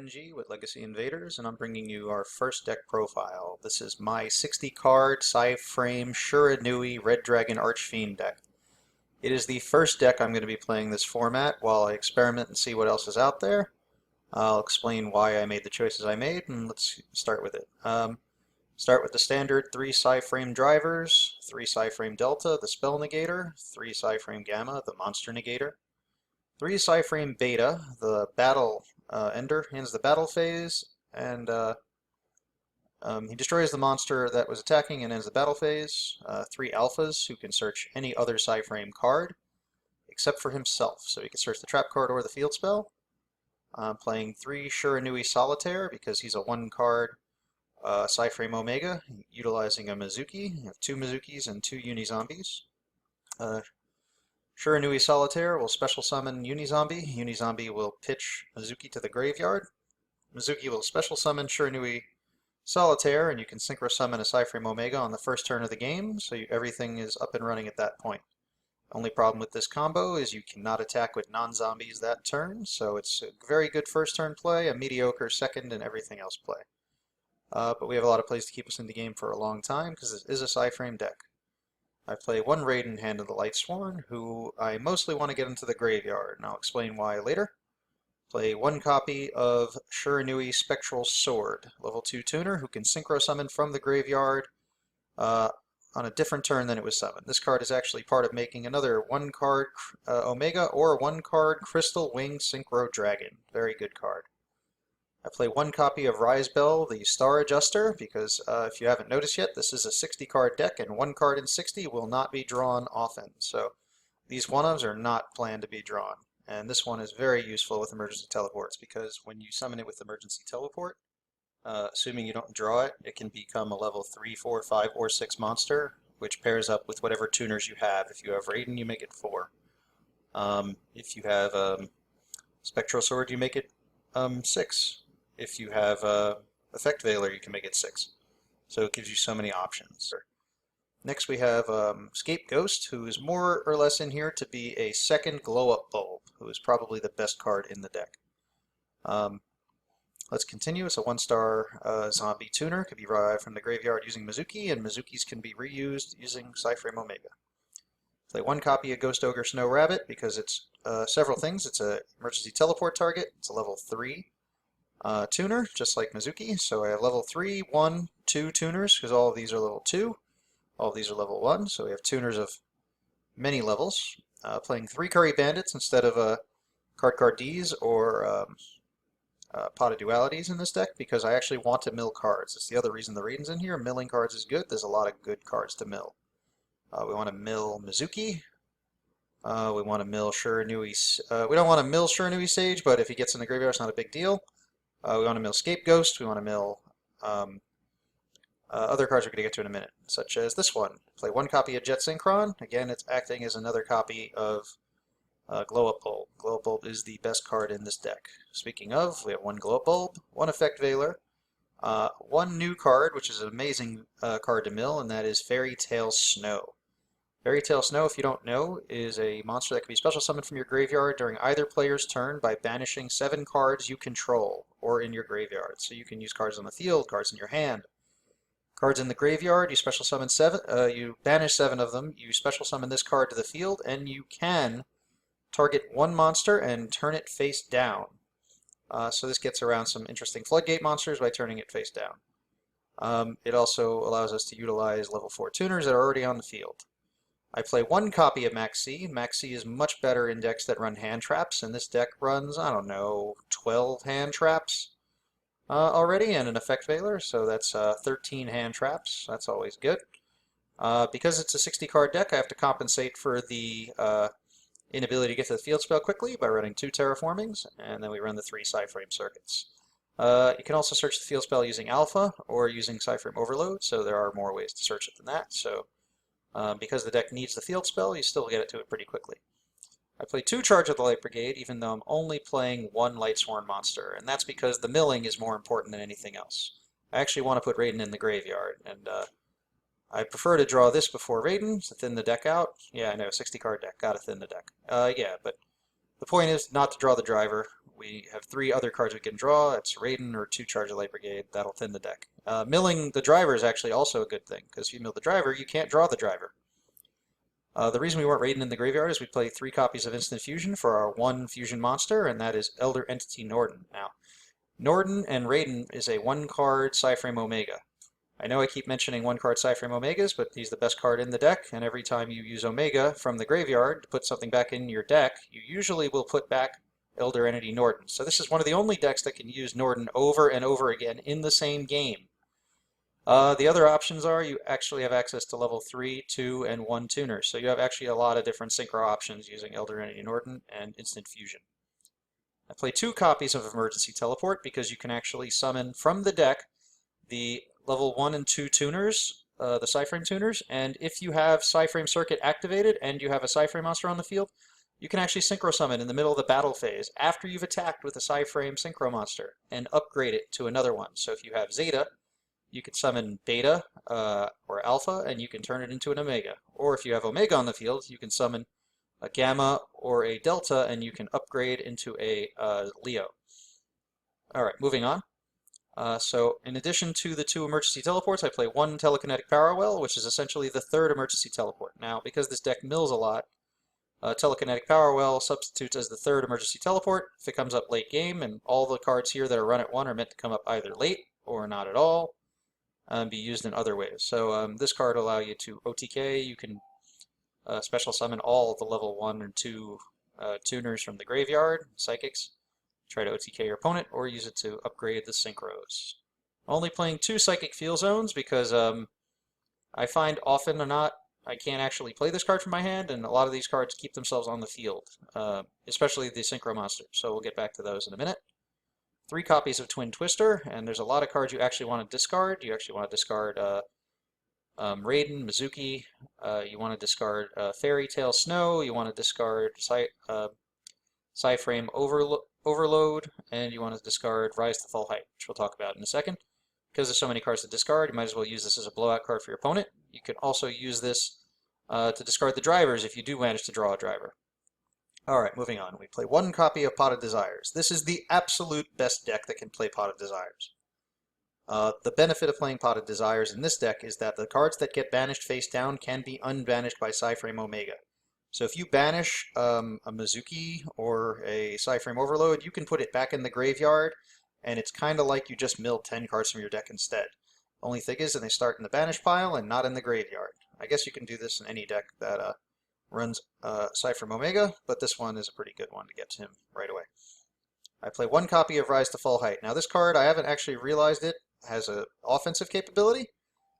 BenGG with Legacy Invaders, and I'm bringing you our first deck profile. This is my 60-card Psy-Frame Shirinui Red Dragon Archfiend deck. It is the first deck I'm going to be playing this format while I experiment and see what else is out there. I'll explain why I made the choices I made, and let's start with it. Start with the standard 3 Psy-Frame drivers, 3 Psy-Frame Delta, the Spell Negator, 3 Psy-Frame Gamma, the Monster Negator, 3 Psy-Frame Beta, the Battle Ender, ends the battle phase, and he destroys the monster that was attacking and ends the battle phase. 3 Alphas, who can search any other Psy-Frame card, except for himself, so he can search the trap card or the field spell. Playing 3 Shirinui Solitaire, because he's a 1-card Psy-Frame Omega, utilizing a Mizuki. You have 2 Mizukis and 2 Unizombies. Shirinui Solitaire will special summon Unizombie. Unizombie will pitch Mizuki to the graveyard. Mizuki will special summon Shirinui Solitaire, and you can synchro summon a Psy-Frame Omega on the first turn of the game, so everything is up and running at that point. Only problem with this combo is you cannot attack with non-zombies that turn, so it's a very good first turn play, a mediocre second, and everything else play. But we have a lot of plays to keep us in the game for a long time, because this is a Psy-Frame deck. I play 1 Raiden, Hand of the Lightsworn, who I mostly want to get into the graveyard, and I'll explain why later. Play 1 copy of Shirinui Spectral Sword, level 2 tuner, who can synchro summon from the graveyard on a different turn than it was summoned. This card is actually part of making another 1-card Omega or 1-card Crystal Wing Synchro Dragon. Very good card. I play 1 copy of Rise Bell, the Star Adjuster, because if you haven't noticed yet, this is a 60-card deck, and 1 card in 60 will not be drawn often. So these 1-ofs are not planned to be drawn. And this one is very useful with emergency teleports, because when you summon it with emergency teleport, assuming you don't draw it, it can become a level 3, 4, 5, or 6 monster, which pairs up with whatever tuners you have. If you have Raiden, you make it 4. If you have Spectral Sword, you make it 6. If you have Effect Veiler, you can make it 6. So it gives you so many options. Next we have Scapegoat, who is more or less in here to be a second glow-up bulb, who is probably the best card in the deck. Let's continue. It's a 1-star zombie tuner, could be derived from the graveyard using Mizuki, and Mizukis can be reused using Psy-Frame Omega. Play 1 copy of Ghost Ogre Snow Rabbit, because it's several things. It's an emergency teleport target, it's a level 3 tuner, just like Mizuki. So I have level 3, 1, 2 tuners, because all of these are level 2. All of these are level 1, so we have tuners of many levels. Playing 3 Curry Bandits instead of Card Ds or Pot of Dualities in this deck, because I actually want to mill cards. It's the other reason the Raiden's in here. Milling cards is good. There's a lot of good cards to mill. We want to mill Mizuki. We want to mill Shirinui. We don't want to mill Shirinui Sage, but if he gets in the graveyard, it's not a big deal. We want to mill Scapegoat. We want to mill other cards we're going to get to in a minute, such as this one. Play 1 copy of Jet Synchron. Again, it's acting as another copy of Glow-Up Bulb. Glow-Up Bulb is the best card in this deck. Speaking of, we have 1 Glow-Up Bulb, 1 Effect Veiler, 1 new card, which is an amazing card to mill, and that is Fairy Tale Snow. Fairy Tale Snow, if you don't know, is a monster that can be special summoned from your graveyard during either player's turn by banishing 7 cards you control or in your graveyard. So you can use cards on the field, cards in your hand. Cards in the graveyard, you special summon 7, you banish 7 of them, you special summon this card to the field, and you can target 1 monster and turn it face down. So this gets around some interesting floodgate monsters by turning it face down. It also allows us to utilize level 4 tuners that are already on the field. I play 1 copy of Maxi. Maxi is much better in decks that run hand traps, and this deck runs, I don't know, 12 hand traps already, and an Effect Veiler, so that's 13 hand traps. That's always good. Because it's a 60-card deck, I have to compensate for the inability to get to the field spell quickly by running 2 Terraformings, and then we run the 3 Psy-Frame circuits. You can also search the field spell using Alpha or using Psy-Frame Overload, so there are more ways to search it than that. So because the deck needs the field spell, you still get it to it pretty quickly. I play 2 Charge of the Light Brigade, even though I'm only playing 1 Lightsworn monster, and that's because the milling is more important than anything else. I actually want to put Raiden in the graveyard, and I prefer to draw this before Raiden to thin the deck out. Yeah, I know, 60-card deck, gotta thin the deck. Yeah, but the point is not to draw the driver we have 3 other cards we can draw. It's Raiden or 2 Charge of Light Brigade. That'll thin the deck. Milling the driver is actually also a good thing, because if you mill the driver, you can't draw the driver. The reason we want Raiden in the graveyard is we play 3 copies of Instant Fusion for our 1 fusion monster, and that is Elder Entity Norden. Now, Norden and Raiden is a 1-card Psy-Frame Omega. I know I keep mentioning 1-card Psy-Frame Omegas, but he's the best card in the deck, and every time you use Omega from the graveyard to put something back in your deck, you usually will put back Elder Entity Norden. So this is one of the only decks that can use Norden over and over again in the same game. The other options are you actually have access to level 3, 2, and 1 tuners. So you have actually a lot of different synchro options using Elder Entity Norden and Instant Fusion. I play 2 copies of Emergency Teleport because you can actually summon from the deck the level 1 and 2 tuners, the Psy-Frame tuners, and if you have Psy-Frame Circuit activated and you have a Psy-Frame monster on the field, you can actually Synchro Summon in the middle of the battle phase after you've attacked with a Psy-Frame Synchro monster and upgrade it to another one. So if you have Zeta, you can summon Beta or Alpha and you can turn it into an Omega. Or if you have Omega on the field, you can summon a Gamma or a Delta and you can upgrade into a Leo. Alright, moving on. So in addition to the 2 emergency teleports, I play 1 telekinetic power well, which is essentially the 3rd emergency teleport. Now, because this deck mills a lot, telekinetic power well substitutes as the 3rd emergency teleport if it comes up late game, and all the cards here that are run at 1 are meant to come up either late or not at all, and be used in other ways. So this card will allow you to OTK. You can special summon all of the level 1 and 2 tuners from the graveyard, psychics. Try to OTK your opponent, or use it to upgrade the synchros. Only playing 2 psychic field zones because I find often or not I can't actually play this card from my hand, and a lot of these cards keep themselves on the field, especially the synchro monsters. So we'll get back to those in a minute. 3 copies of Twin Twister, and there's a lot of cards you actually want to discard. You actually want to discard Raiden, Mizuki. You want to discard Fairy Tale Snow. You want to discard Psy-Frame Overload, and you want to discard Rise to Full Height, which we'll talk about in a second. Because there's so many cards to discard, you might as well use this as a blowout card for your opponent. You can also use this to discard the drivers if you do manage to draw a driver. Alright, moving on. We play 1 copy of Pot of Desires. This is the absolute best deck that can play Pot of Desires. The benefit of playing Pot of Desires in this deck is that the cards that get banished face down can be unbanished by Psy-Frame Omega. So if you banish a Mizuki or a Psy-Frame Overload, you can put it back in the graveyard, and it's kind of like you just milled 10 cards from your deck instead. Only thing is that they start in the banish pile and not in the graveyard. I guess you can do this in any deck that runs Psy-Frame Omega, but this one is a pretty good one to get to him right away. I play 1 copy of Rise to Full Height. Now this card, I haven't actually realized it, has an offensive capability.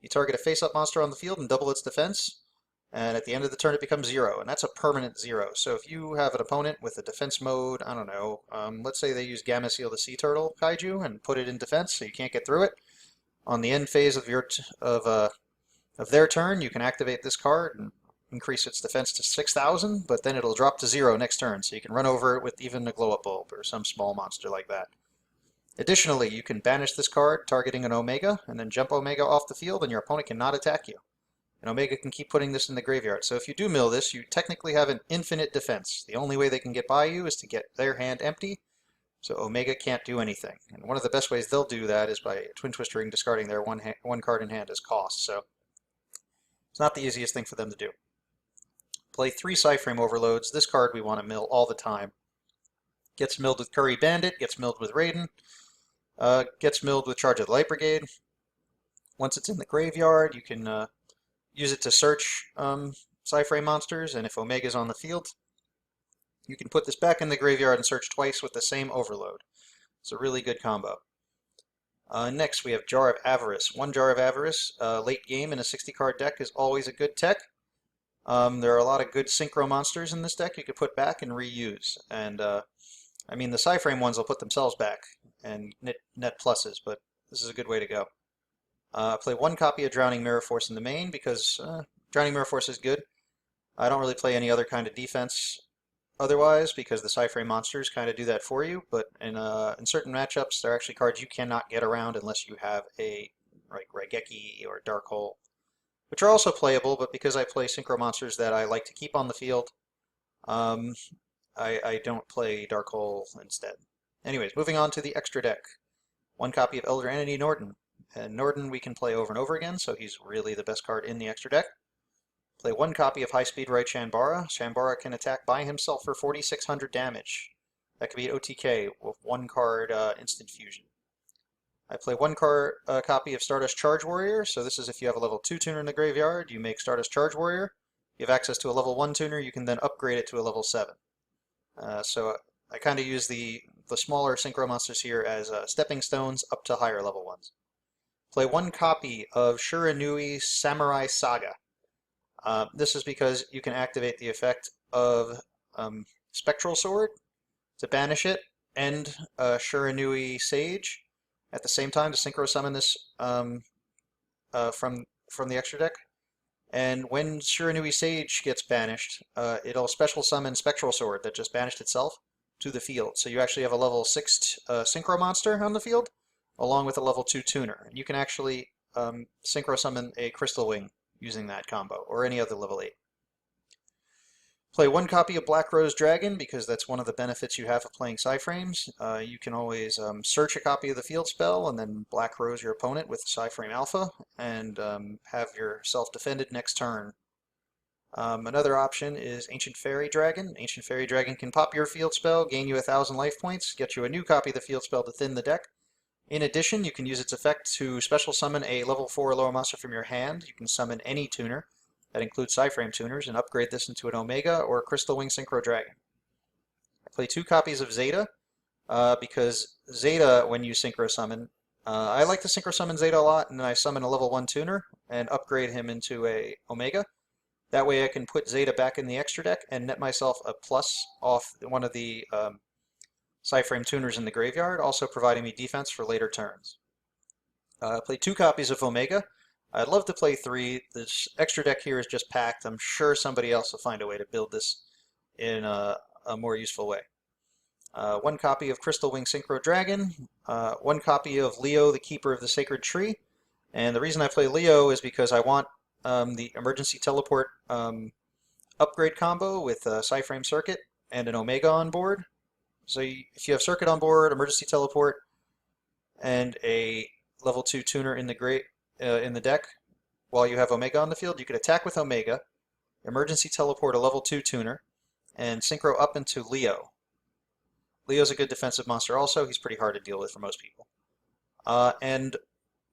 You target a face-up monster on the field and double its defense, and at the end of the turn it becomes 0, and that's a permanent 0. So if you have an opponent with a defense mode, I don't know, let's say they use Gamma Seal the Sea Turtle Kaiju and put it in defense so you can't get through it. On the end phase of their turn, you can activate this card and increase its defense to 6,000, but then it'll drop to 0 next turn, so you can run over it with even a glow-up bulb or some small monster like that. Additionally, you can banish this card targeting an Omega, and then jump Omega off the field, and your opponent cannot attack you. And Omega can keep putting this in the graveyard. So if you do mill this, you technically have an infinite defense. The only way they can get by you is to get their hand empty, so Omega can't do anything. And one of the best ways they'll do that is by Twin Twistering, discarding their one card in hand as cost. So it's not the easiest thing for them to do. Play 3 Psy-Frame Overloads. This card we want to mill all the time. Gets milled with Curry Bandit, gets milled with Raiden, gets milled with Charge of the Light Brigade. Once it's in the graveyard, you can use it to search Psy-Frame monsters, and if Omega's on the field, you can put this back in the graveyard and search twice with the same overload. It's a really good combo. Next, we have Jar of Avarice. 1 Jar of Avarice, late game in a 60-card deck is always a good tech. There are a lot of good synchro monsters in this deck you could put back and reuse. And I mean, the Psy-Frame ones will put themselves back and net pluses, but this is a good way to go. Play 1 copy of Drowning Mirror Force in the main because Drowning Mirror Force is good. I don't really play any other kind of defense otherwise because the Psy-Frame monsters kind of do that for you, but in certain matchups, there are actually cards you cannot get around unless you have a Raigeki or Dark Hole, which are also playable, but because I play synchro monsters that I like to keep on the field, I don't play Dark Hole instead. Anyways, moving on to the extra deck. One copy of Elder Entity Norden. And Norden we can play over and over again, so he's really the best card in the extra deck. Play one copy of High Speed Right Shambara. Shambara can attack by himself for 4,600 damage. That could be OTK with one card instant fusion. I play one copy of Stardust Charge Warrior, so this is if you have a level 2 tuner in the graveyard, you make Stardust Charge Warrior. You have access to a level 1 tuner, you can then upgrade it to a level 7. So I kind of use the smaller synchro monsters here as stepping stones up to higher level ones. Play one copy of Shirinui Samurai Saga. This is because you can activate the effect of Spectral Sword to banish it and Shirinui Sage at the same time to synchro summon this from the extra deck. And when Shirinui Sage gets banished, it'll special summon Spectral Sword that just banished itself to the field. So you actually have a level 6 synchro monster on the field, along with a level 2 tuner. And you can actually synchro summon a Crystal Wing using that combo, or any other level 8. Play one copy of Black Rose Dragon, because that's one of the benefits you have of playing Psy-Frames. You can always search a copy of the field spell, and then Black Rose your opponent with Psy-Frame Alpha, and have yourself defended next turn. Another option is Ancient Fairy Dragon. Ancient Fairy Dragon can pop your field spell, gain you 1,000 life points, get you a new copy of the field spell to thin the deck. In addition, you can use its effect to special summon a level 4 or lower monster from your hand. You can summon any tuner. That includes Psy-Frame tuners, and upgrade this into an Omega or a Crystal Wing Synchro Dragon. I play 2 copies of Zeta, because Zeta, when you synchro summon, I like to synchro summon Zeta a lot, and then I summon a level 1 tuner and upgrade him into a Omega. That way I can put Zeta back in the extra deck and net myself a plus off one of the Psy-Frame tuners in the graveyard, also providing me defense for later turns. Play 2 copies of Omega. I'd love to play 3. This extra deck here is just packed. I'm sure somebody else will find a way to build this in a more useful way. One copy of Crystal Wing Synchro Dragon. One copy of Leo, the Keeper of the Sacred Tree. And the reason I play Leo is because I want the Emergency Teleport upgrade combo with Psy-Frame Circuit and an Omega on board. So if you have Circuit on board, Emergency Teleport, and a level 2 tuner in the deck, while you have Omega on the field, you could attack with Omega, Emergency Teleport a level 2 tuner, and synchro up into Leo. Leo's a good defensive monster also. He's pretty hard to deal with for most people. And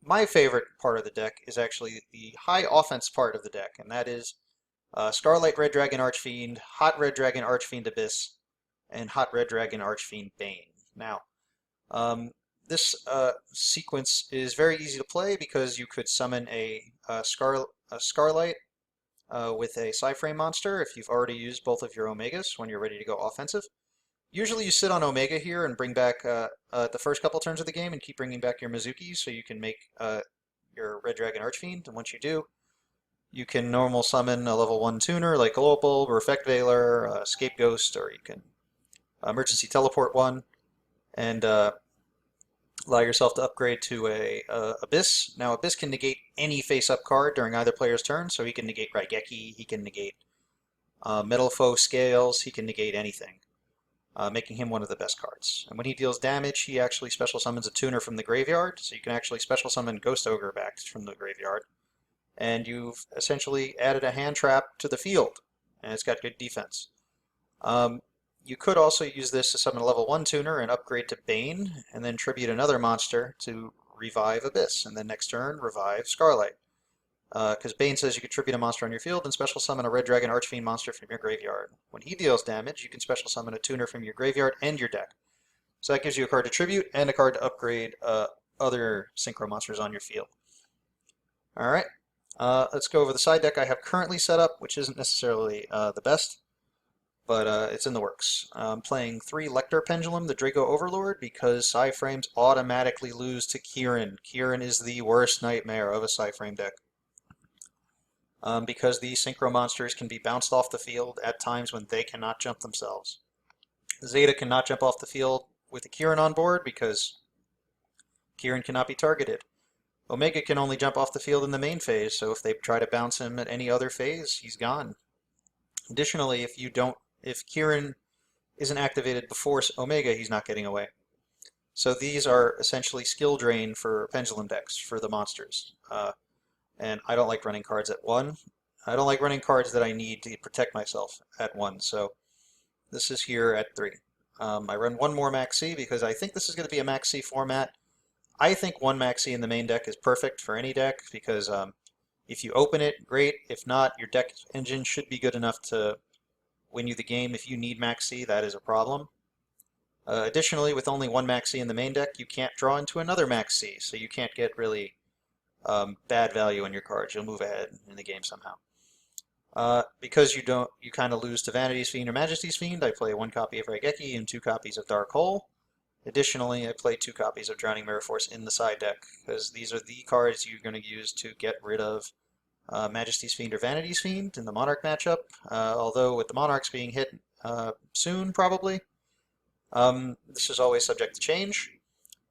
my favorite part of the deck is actually the high offense part of the deck, and that is Starlight Red Dragon Archfiend, Hot Red Dragon Archfiend Abyss, and Hot Red Dragon Archfiend Bane. Now, this sequence is very easy to play because you could summon a Scarlight with a Psy-Frame monster if you've already used both of your Omegas when you're ready to go offensive. Usually you sit on Omega here and bring back the first couple turns of the game and keep bringing back your Mizuki so you can make your Red Dragon Archfiend. And once you do, you can normal summon a level 1 tuner like Global, Reflect Veiler, Scapegoat, or you can Emergency Teleport one and allow yourself to upgrade to a Abyss. Now Abyss can negate any face-up card during either player's turn, so he can negate Raigeki, he can negate Metal Foe Scales, he can negate anything, making him one of the best cards. And when he deals damage, he actually special summons a tuner from the graveyard, so you can actually special summon Ghost Ogre back from the graveyard. And you've essentially added a hand trap to the field, and it's got good defense. You could also use this to summon a level 1 tuner and upgrade to Bane, and then tribute another monster to revive Abyss, and then next turn revive Scarlight. Because Bane says you can tribute a monster on your field and special summon a Red Dragon Archfiend monster from your graveyard. When he deals damage, you can special summon a tuner from your graveyard and your deck. So that gives you a card to tribute and a card to upgrade other synchro monsters on your field. Alright, let's go over the side deck I have currently set up, which isn't necessarily the best, but it's in the works. I'm playing 3 Lector Pendulum, the Draco Overlord, because Psy-Frames automatically lose to Kieran. Kieran is the worst nightmare of a Psy-Frame deck. Because these synchro monsters can be bounced off the field at times when they cannot jump themselves. Zeta cannot jump off the field with a Kieran on board because Kieran cannot be targeted. Omega can only jump off the field in the main phase, so if they try to bounce him at any other phase, he's gone. Additionally, if Kieran isn't activated before Omega, he's not getting away. So these are essentially skill drain for pendulum decks for the monsters. And I don't like running cards at 1. I don't like running cards that I need to protect myself at 1. So this is here at 3. I run one more Max C because I think this is going to be a Max C format. I think one Max C in the main deck is perfect for any deck because if you open it, great. If not, your deck engine should be good enough to win you the game. If you need Max C, that is a problem. Additionally, with only one Max C in the main deck, you can't draw into another Max C, so you can't get really bad value on your cards. You'll move ahead in the game somehow. Because you kind of lose to Vanity's Fiend or Majesty's Fiend, I play one copy of BenGGgie and 2 copies of Dark Hole. Additionally, I play 2 copies of Drowning Mirror Force in the side deck, because these are the cards you're going to use to get rid of Majesty's Fiend or Vanity's Fiend in the Monarch matchup, although with the Monarchs being hit soon, probably. This is always subject to change.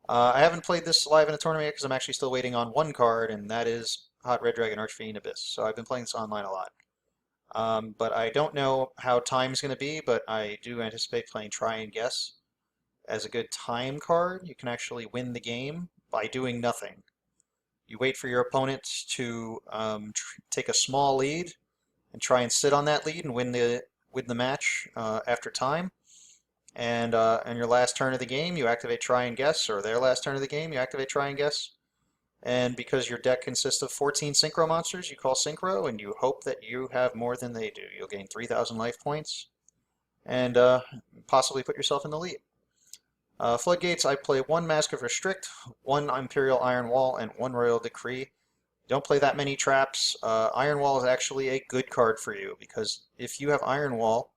I haven't played this live in a tournament yet because I'm actually still waiting on one card, and that is Hot Red Dragon Archfiend Abyss. So I've been playing this online a lot. But I don't know how time's going to be, but I do anticipate playing Try and Guess as a good time card. You can actually win the game by doing nothing. You wait for your opponent to take a small lead and try and sit on that lead and win the match after time. And on your last turn of the game, you activate Try and Guess, or their last turn of the game, you activate Try and Guess. And because your deck consists of 14 Synchro monsters, you call Synchro, and you hope that you have more than they do. You'll gain 3,000 life points, and possibly put yourself in the lead. Floodgates, I play 1 Mask of Restrict, 1 Imperial Iron Wall, and 1 Royal Decree. You don't play that many traps. Iron Wall is actually a good card for you, because if you have Iron Wall,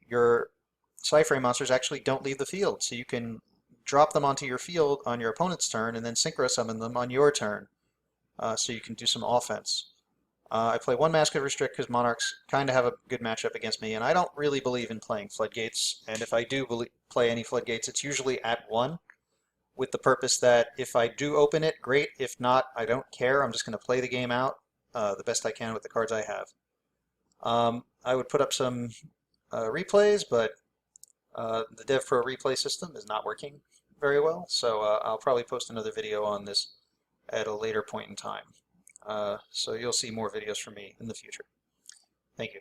your Psy-Frame monsters actually don't leave the field, so you can drop them onto your field on your opponent's turn and then Synchro summon them on your turn, so you can do some offense. I play 1 Mask of Restrict because Monarchs kind of have a good matchup against me, and I don't really believe in playing Floodgates, and if I do play any Floodgates, it's usually at 1, with the purpose that if I do open it, great. If not, I don't care. I'm just going to play the game out the best I can with the cards I have. I would put up some replays, but the DevPro replay system is not working very well, so I'll probably post another video on this at a later point in time. So you'll see more videos from me in the future. Thank you.